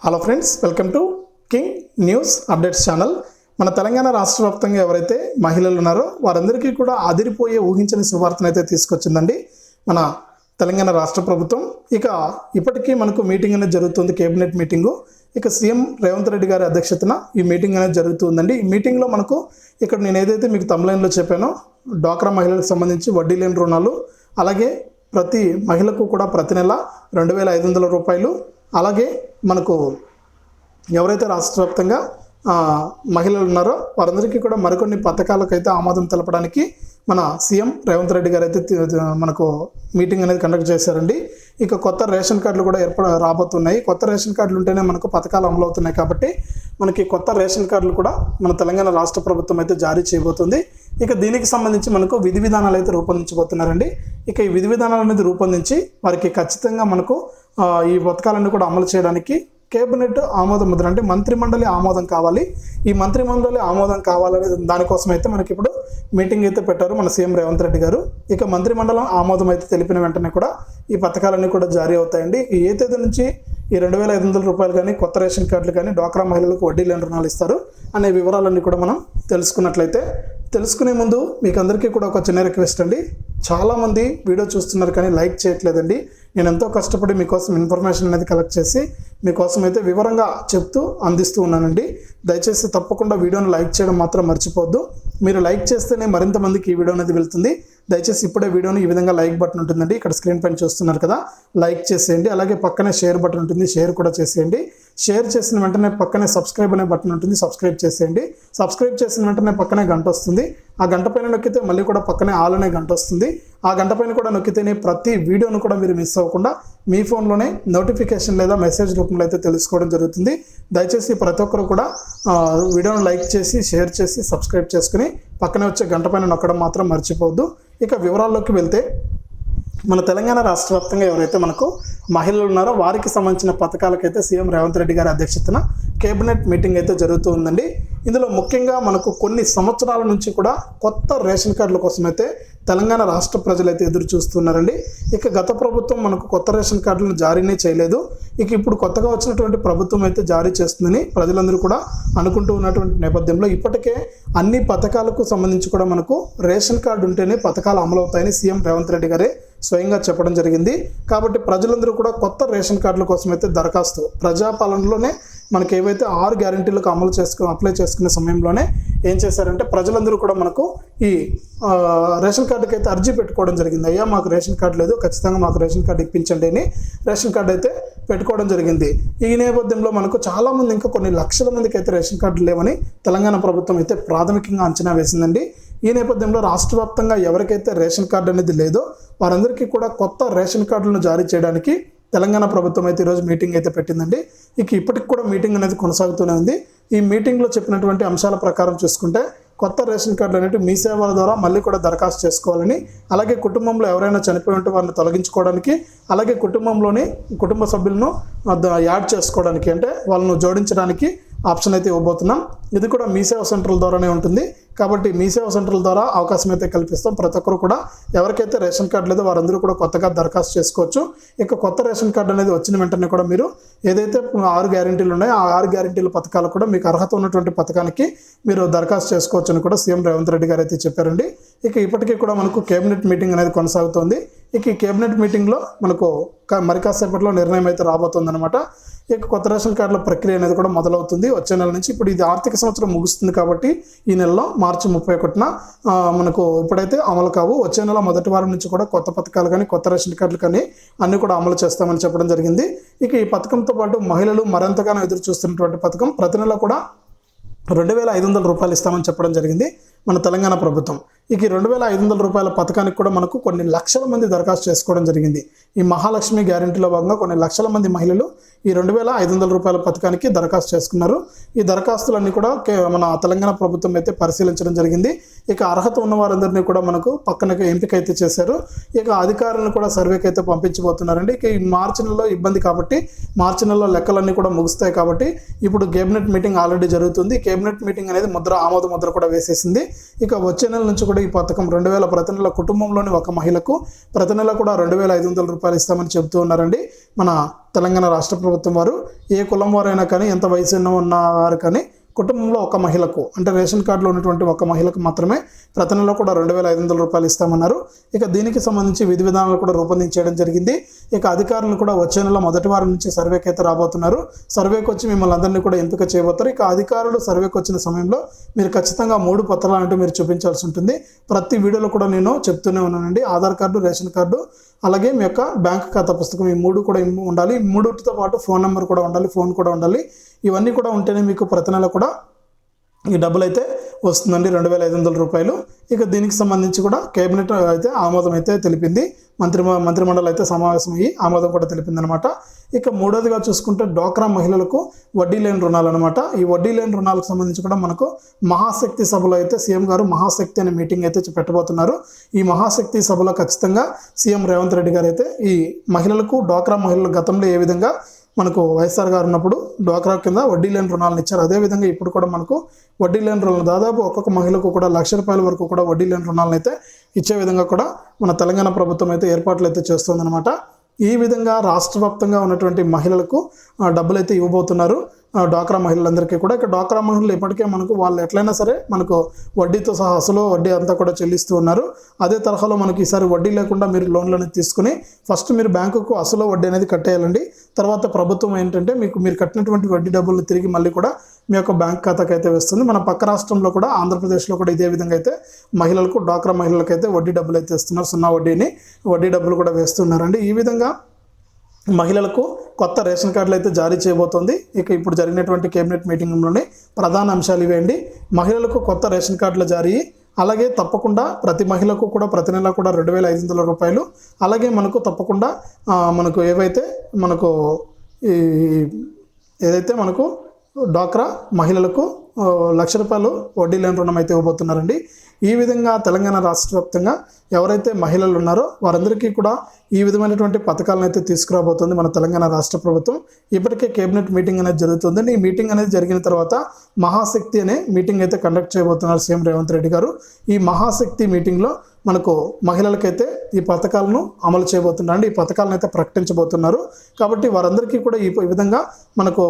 Hello friends, welcome to king news updates channel. మన తెలంగాణ రాష్ట్ర వ్యాప్తంగా ఎవరైతే మహిళలు ఉన్నారో వారందరికీ కూడా అదిరిపోయే ఊహించని శుభార్తను అయితే తీసుకొచ్చిందండి మన తెలంగాణ రాష్ట్ర ప్రభుత్వం. ఇక ఇప్పటికీ మనకు మీటింగ్ అనేది జరుగుతుంది, కేబినెట్ మీటింగు. ఇక సీఎం రేవంత్ రెడ్డి గారి అధ్యక్షతన ఈ మీటింగ్ అనేది జరుగుతుందండి. ఈ మీటింగ్లో మనకు ఇక్కడ నేను ఏదైతే మీకు తమ్లైన్లో చెప్పానో డ్వాక్రా మహిళలకు సంబంధించి వడ్డీ లేని రుణాలు, అలాగే ప్రతి మహిళకు కూడా ప్రతి నెల 2,500 రూపాయలు, అలాగే మనకు ఎవరైతే రాష్ట్ర వ్యాప్తంగా మహిళలు ఉన్నారో వారందరికీ కూడా మరికొన్ని పథకాలకైతే ఆమోదం తెలపడానికి మన సీఎం రేవంత్ రెడ్డి గారు అయితే మనకు మీటింగ్ అనేది కండక్ట్ చేశారండి. ఇక కొత్త రేషన్ కార్డులు కూడా రాబోతున్నాయి. కొత్త రేషన్ కార్డులు ఉంటేనే మనకు పథకాలు అమలు అవుతున్నాయి కాబట్టి మనకి కొత్త రేషన్ కార్డులు కూడా మన తెలంగాణ రాష్ట్ర ప్రభుత్వం అయితే జారీ చేయబోతుంది. ఇక దీనికి సంబంధించి మనకు విధి విధానాలు అయితే రూపొందించబోతున్నారండి. ఇక ఈ విధి విధానాలు అనేది రూపొందించి వారికి ఖచ్చితంగా మనకు ఈ పథకాలన్నీ కూడా అమలు చేయడానికి కేబినెట్ ఆమోద ముద్ర అంటే మంత్రిమండలి ఆమోదం కావాలి. ఈ మంత్రిమండలి ఆమోదం కావాలనే దానికోసం అయితే మనకి ఇప్పుడు మీటింగ్ అయితే పెట్టారు మన సీఎం రేవంత్ రెడ్డి గారు. ఇక మంత్రిమండలం ఆమోదం అయితే తెలిపిన వెంటనే కూడా ఈ పథకాలన్నీ కూడా జారీ అవుతాయండి. ఏ తేదీ నుంచి ఈ 2,500 రూపాయలు కానీ కొత్త రేషన్ కార్డులు కానీ డ్వాక్రా మహిళలకు వడ్డీ లేని రుణాలు ఇస్తారు అనే వివరాలన్నీ కూడా మనం తెలుసుకునే ముందు మీకు అందరికీ కూడా ఒక చిన్న రిక్వెస్ట్ అండి. చాలామంది వీడియో చూస్తున్నారు కానీ లైక్ చేయట్లేదండి. నేను ఎంతో కష్టపడి మీకోసం ఇన్ఫర్మేషన్ అనేది కలెక్ట్ చేసి మీకోసం అయితే వివరంగా చెప్తూ అందిస్తూ ఉన్నానండి. దయచేసి తప్పకుండా వీడియోని లైక్ చేయడం మాత్రం మర్చిపోవద్దు. మీరు లైక్ చేస్తేనే మరింత మందికి ఈ వీడియో అనేది వెళ్తుంది. దయచేసి ఇప్పుడే వీడియోని ఈ విధంగా లైక్ బటన్ ఉంటుందండి, ఇక్కడ స్క్రీన్ పైన చూస్తున్నారు కదా, లైక్ చేసేయండి. అలాగే పక్కనే షేర్ బటన్ ఉంటుంది, షేర్ కూడా చేసేయండి. షేర్ చేసిన వెంటనే పక్కనే సబ్స్క్రైబ్ అనే బటన్ ఉంటుంది, సబ్స్క్రైబ్ చేసేయండి. సబ్స్క్రైబ్ చేసిన వెంటనే పక్కనే గంట వస్తుంది, ఆ గంట పైన నొక్కితే మళ్ళీ కూడా పక్కనే ఆల్ అనే గంట వస్తుంది. ఆ గంట పైన కూడా నొక్కితేనే ప్రతి వీడియోను కూడా మీరు మిస్ అవ్వకుండా మీ ఫోన్లోనే నోటిఫికేషన్ లేదా మెసేజ్ రూపంలో అయితే తెలుసుకోవడం జరుగుతుంది. దయచేసి ప్రతి ఒక్కరు కూడా వీడియోను లైక్ చేసి షేర్ చేసి సబ్స్క్రైబ్ చేసుకుని పక్కనే వచ్చే గంట పైన నొక్కడం మాత్రం మర్చిపోవద్దు. ఇక వివరాల్లోకి వెళ్తే మన తెలంగాణ రాష్ట్ర వ్యాప్తంగా ఎవరైతే మనకు మహిళలు ఉన్నారో వారికి సంబంధించిన పథకాలకైతే సీఎం రేవంత్ రెడ్డి గారి అధ్యక్షతన కేబినెట్ మీటింగ్ అయితే జరుగుతూ ఉందండి. ఇందులో ముఖ్యంగా మనకు కొన్ని సంవత్సరాల నుంచి కూడా కొత్త రేషన్ కార్డుల కోసం అయితే తెలంగాణ రాష్ట్ర ప్రజలైతే ఎదురు చూస్తున్నారండి. ఇక గత ప్రభుత్వం మనకు కొత్త రేషన్ కార్డులను జారీనే చేయలేదు. ఇక ఇప్పుడు కొత్తగా వచ్చినటువంటి ప్రభుత్వం అయితే జారీ చేస్తుందని ప్రజలందరూ కూడా అనుకుంటూ ఉన్నటువంటి నేపథ్యంలో ఇప్పటికే అన్ని పథకాలకు సంబంధించి కూడా మనకు రేషన్ కార్డు ఉంటేనే పథకాలు అమలవుతాయని సీఎం రేవంత్ రెడ్డి గారే స్వయంగా చెప్పడం జరిగింది. కాబట్టి ప్రజలందరూ కూడా కొత్త రేషన్ కార్డుల కోసం అయితే దరఖాస్తు ప్రజాపాలనలోనే మనకి ఏవైతే 6 గ్యారెంటీలకు అప్లై చేసుకునే సమయంలోనే ఏం చేశారంటే ప్రజలందరూ కూడా మనకు ఈ రేషన్ కార్డుకి అయితే అర్జీ పెట్టుకోవడం జరిగింది. అయ్యా మాకు రేషన్ కార్డు లేదు, ఖచ్చితంగా మాకు రేషన్ కార్డు ఇప్పించండి అని రేషన్ కార్డు అయితే పెట్టుకోవడం జరిగింది. ఈ నేపథ్యంలో మనకు చాలామంది ఇంకా కొన్ని లక్షల మందికి అయితే రేషన్ కార్డులు లేవని తెలంగాణ ప్రభుత్వం అయితే ప్రాథమికంగా అంచనా వేసిందండి. ఈ నేపథ్యంలో రాష్ట్ర వ్యాప్తంగా ఎవరికైతే రేషన్ కార్డు అనేది లేదో వారందరికీ కూడా కొత్త రేషన్ కార్డులను జారీ చేయడానికి తెలంగాణ ప్రభుత్వం అయితే ఈరోజు మీటింగ్ అయితే పెట్టిందండి. ఇక ఇప్పటికి కూడా మీటింగ్ అనేది కొనసాగుతూనే ఉంది. ఈ మీటింగ్లో చెప్పినటువంటి అంశాల ప్రకారం చూసుకుంటే కొత్త రేషన్ కార్డులు అనేవి మీ సేవల ద్వారా మళ్ళీ కూడా దరఖాస్తు చేసుకోవాలని, అలాగే కుటుంబంలో ఎవరైనా చనిపోయి ఉంటే వారిని తొలగించుకోవడానికి, అలాగే కుటుంబ సభ్యులను యాడ్ చేసుకోవడానికి అంటే వాళ్ళను జోడించడానికి ఆప్షన్ అయితే ఇవ్వబోతున్నాం. ఇది కూడా మీ సేవ సెంటర్ల ద్వారానే ఉంటుంది. కాబట్టి మీ సేవ సెంటర్ల ద్వారా అవకాశం అయితే కల్పిస్తాం. ప్రతి ఒక్కరు కూడా ఎవరికైతే రేషన్ కార్డు లేదో వారందరూ కూడా కొత్తగా దరఖాస్తు చేసుకోవచ్చు. ఇక కొత్త రేషన్ కార్డు అనేది వచ్చిన వెంటనే కూడా మీరు ఏదైతే 6 గ్యారెంటీలు ఉన్నాయో ఆ 6 గ్యారెంటీల పథకాలు కూడా మీకు అర్హత ఉన్నటువంటి పథకానికి మీరు దరఖాస్తు చేసుకోవచ్చు అని కూడా సీఎం రేవంత్ రెడ్డి గారు అయితే చెప్పారండి. ఇక ఇప్పటికీ కూడా మనకు కేబినెట్ మీటింగ్ అనేది కొనసాగుతోంది. ఇక ఈ కేబినెట్ మీటింగ్లో మనకు మరి కాసేపట్లో నిర్ణయం అయితే రాబోతుంది అనమాట. ఇక కొత్త రేషన్ కార్డుల ప్రక్రియ అనేది కూడా మొదలవుతుంది వచ్చే నెల నుంచి. ఇప్పుడు ఇది ఆర్థిక సంవత్సరం ముగుస్తుంది కాబట్టి ఈ నెలలో మార్చి 31న మనకు ఇప్పుడైతే అమలు కావు. వచ్చే నెల మొదటి వారం నుంచి కూడా కొత్త పథకాలు కానీ కొత్త రేషన్ కార్డులు కానీ అన్నీ కూడా అమలు చేస్తామని చెప్పడం జరిగింది. ఇక ఈ పథకంతో పాటు మహిళలు మరింతగానో ఎదురు చూస్తున్నటువంటి పథకం ప్రతి నెల కూడా 2,500 రూపాయలు ఇస్తామని చెప్పడం జరిగింది మన తెలంగాణ ప్రభుత్వం. ఇక 2,500 రూపాయల పథకానికి కూడా మనకు కొన్ని లక్షల మంది దరఖాస్తు చేసుకోవడం జరిగింది. ఈ మహాలక్ష్మి గ్యారెంటీలో భాగంగా కొన్ని లక్షల మంది మహిళలు ఈ 2,500 రూపాయల పథకానికి దరఖాస్తు చేసుకున్నారు. ఈ దరఖాస్తులన్నీ కూడా మన తెలంగాణ ప్రభుత్వం అయితే పరిశీలించడం జరిగింది. ఇక అర్హత ఉన్న వారందరినీ కూడా మనకు పక్కన ఎంపిక అయితే చేశారు. ఇక అధికారులను కూడా సర్వేకి అయితే పంపించబోతున్నారండి. ఇక ఈ మార్చి నెలలో ఇబ్బంది కాబట్టి మార్చి నెలలో లెక్కలన్నీ కూడా ముగుస్తాయి కాబట్టి ఇప్పుడు కేబినెట్ మీటింగ్ ఆల్రెడీ జరుగుతుంది. కేబినెట్ మీటింగ్ అనేది ఆమోద ముద్ర కూడా వేసేసింది. ఇక వచ్చే నెల నుంచి కూడా ఈ పథకం 2000 ప్రతి నెల కుటుంబంలోని ఒక మహిళకు ప్రతి నెల కూడా 2500 రూపాయలు ఇస్తామని చెబుతూ ఉన్నారండి మన తెలంగాణ రాష్ట్ర ప్రభుత్వం వారు. ఏ కులం వారైనా కానీ, ఎంత వయసు ఉన్నవారు కానీ కుటుంబంలో ఒక మహిళకు అంటే రేషన్ కార్డులో ఉన్నటువంటి ఒక మహిళకు మాత్రమే ప్రతి నెల కూడా 2500 రూపాయలు ఇస్తామన్నారు. ఇక దీనికి సంబంధించి విధి విధానాలు కూడా రూపొందించడం జరిగింది. ఇక అధికారులు కూడా వచ్చే నెల మొదటి వారం నుంచి సర్వేకి అయితే రాబోతున్నారు. సర్వేకి వచ్చి మిమ్మల్ని అందరినీ కూడా ఎంపిక చేయబోతారు. ఇక అధికారులు సర్వేకి వచ్చిన సమయంలో మీరు ఖచ్చితంగా 3 పత్రాలు అంటే మీరు చూపించాల్సి ఉంటుంది. ప్రతి వీడియోలో కూడా నేను చెప్తూనే ఉన్నానండి. ఆధార్ కార్డు, రేషన్ కార్డు, అలాగే మీ యొక్క బ్యాంక్ ఖాతా పుస్తకం, ఈ 3 కూడా ఉండాలి. ఈ 3తో పాటు ఫోన్ నెంబర్ కూడా ఉండాలి, ఫోన్ కూడా ఉండాలి. ఇవన్నీ కూడా ఉంటేనే మీకు ప్రతి నెల కూడా ఈ డబ్బులు అయితే వస్తుందండి, 2500 రూపాయలు. ఇక దీనికి సంబంధించి కూడా కేబినెట్ అయితే ఆమోదం అయితే తెలిపింది. మంత్రిమండలి అయితే సమావేశం అయ్యి ఆమోదం కూడా తెలిపింది అనమాట. ఇక మూడోదిగా చూసుకుంటే డ్వాక్రా మహిళలకు వడ్డీ లేని రుణాలు అనమాట. ఈ వడ్డీ లేని రుణాలకు సంబంధించి కూడా మనకు మహాశక్తి సభలో అయితే సీఎం గారు మహాశక్తి అనే మీటింగ్ అయితే పెట్టబోతున్నారు. ఈ మహాశక్తి సభలో ఖచ్చితంగా సీఎం రేవంత్ రెడ్డి గారు అయితే ఈ మహిళలకు, డ్వాక్రా మహిళలు గతంలో ఏ విధంగా మనకు వైఎస్ఆర్ గారు ఉన్నప్పుడు డ్వాక్రా కింద వడ్డీ లేని రుణాలను ఇచ్చారు, అదేవిధంగా ఇప్పుడు కూడా మనకు వడ్డీ లేని రుణాలు దాదాపు ఒక్కొక్క మహిళకు కూడా 1,00,000 రూపాయల వరకు కూడా వడ్డీ లేని రుణాలను అయితే ఇచ్చే విధంగా కూడా మన తెలంగాణ ప్రభుత్వం అయితే ఏర్పాట్లు అయితే చేస్తుందన్నమాట. ఈ విధంగా రాష్ట్ర వ్యాప్తంగా ఉన్నటువంటి మహిళలకు డబ్బులు అయితే ఇవ్వబోతున్నారు డ్వాక్రా మహిళలందరికీ కూడా. ఇక డ్వాక్రా మహిళలు ఇప్పటికే మనకు వాళ్ళు ఎట్లయినా సరే మనకు వడ్డీతో సహా అసలు వడ్డీ అంతా కూడా చెల్లిస్తూ ఉన్నారు. అదే తరహాలో మనకి ఈసారి వడ్డీ లేకుండా మీరు లోన్లు అనేది తీసుకుని ఫస్ట్ మీరు బ్యాంకుకు అసలు వడ్డీ అనేది కట్టేయాలండి. తర్వాత ప్రభుత్వం ఏంటంటే మీరు కట్టినటువంటి వడ్డీ డబ్బులు తిరిగి మళ్ళీ కూడా మీ యొక్క బ్యాంక్ ఖాతాకి అయితే వేస్తుంది. మన పక్క రాష్ట్రంలో కూడా ఆంధ్రప్రదేశ్లో కూడా ఇదే విధంగా అయితే మహిళలకు, డ్వాక్రా మహిళలకు అయితే వడ్డీ డబ్బులు అయితే ఇస్తున్నారు, 0 వడ్డీ డబ్బులు కూడా వేస్తున్నారండి. ఈ విధంగా మహిళలకు కొత్త రేషన్ కార్డులు అయితే జారీ చేయబోతోంది. ఇక ఇప్పుడు జరిగినటువంటి కేబినెట్ మీటింగ్లోనే ప్రధాన అంశాలు ఇవేండి. మహిళలకు కొత్త రేషన్ కార్డుల జారీ, అలాగే తప్పకుండా ప్రతి మహిళకు కూడా ప్రతి నెల కూడా 2500 రూపాయలు, అలాగే మనకు తప్పకుండా మనకు ఏదైతే మనకు డ్వాక్రా మహిళలకు 1,00,000 రూపాయలు వడ్డీ లేని రుణం అయితే ఇవ్వబోతున్నారండి. ఈ విధంగా తెలంగాణ రాష్ట్ర వ్యాప్తంగా ఎవరైతే మహిళలు ఉన్నారో వారందరికీ కూడా ఈ విధమైనటువంటి పథకాలను అయితే తీసుకురాబోతుంది మన తెలంగాణ రాష్ట్ర ప్రభుత్వం. ఇప్పటికే కేబినెట్ మీటింగ్ అనేది జరుగుతుంది. ఈ మీటింగ్ అనేది జరిగిన తర్వాత మహాశక్తి అనే మీటింగ్ అయితే కండక్ట్ చేయబోతున్నారు సీఎం రేవంత్ రెడ్డి గారు. ఈ మహాశక్తి మీటింగ్లో మనకు మహిళలకైతే ఈ పథకాలను అమలు చేయబోతున్నారు, ఈ పథకాలను అయితే ప్రకటించబోతున్నారు. కాబట్టి వారందరికీ కూడా ఈ విధంగా మనకు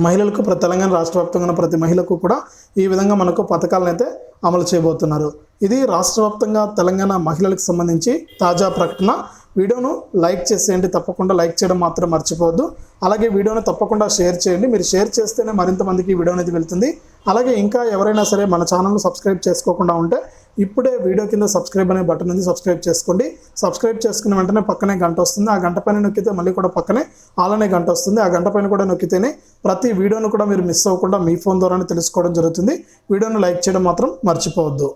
మహిళలకు తెలంగాణ రాష్ట్ర వ్యాప్తంగా ప్రతి మహిళకు కూడా ఈ విధంగా మనకు పథకాలను అయితే అమలు చేయబోతున్నారు. ఇది రాష్ట్ర వ్యాప్తంగా తెలంగాణ మహిళలకు సంబంధించి తాజా ప్రకటన. వీడియోను లైక్ చేసేయండి, తప్పకుండా లైక్ చేయడం మాత్రం మర్చిపోవద్దు. అలాగే వీడియోను తప్పకుండా షేర్ చేయండి. మీరు షేర్ చేస్తేనే మరింత మందికి వీడియో అనేది వెళ్తుంది. అలాగే ఇంకా ఎవరైనా సరే మన ఛానల్ను సబ్స్క్రైబ్ చేసుకోకుండా ఉంటే ఇప్పుడే వీడియో కింద సబ్స్క్రైబ్ అనే బటన్ ఉంది, సబ్స్క్రైబ్ చేసుకోండి. సబ్స్క్రైబ్ చేసుకున్న వెంటనే పక్కనే గంట వస్తుంది. ఆ గంట పైన నొక్కితే మళ్ళీ కూడా పక్కనే ఆల్ అనే గంట వస్తుంది. ఆ గంట పైన కూడా నొక్కితేనే ప్రతి వీడియోను కూడా మీరు మిస్ అవ్వకుండా మీ ఫోన్ ద్వారానే తెలుసుకోవడం జరుగుతుంది. వీడియోను లైక్ చేయడం మాత్రం మర్చిపోవద్దు.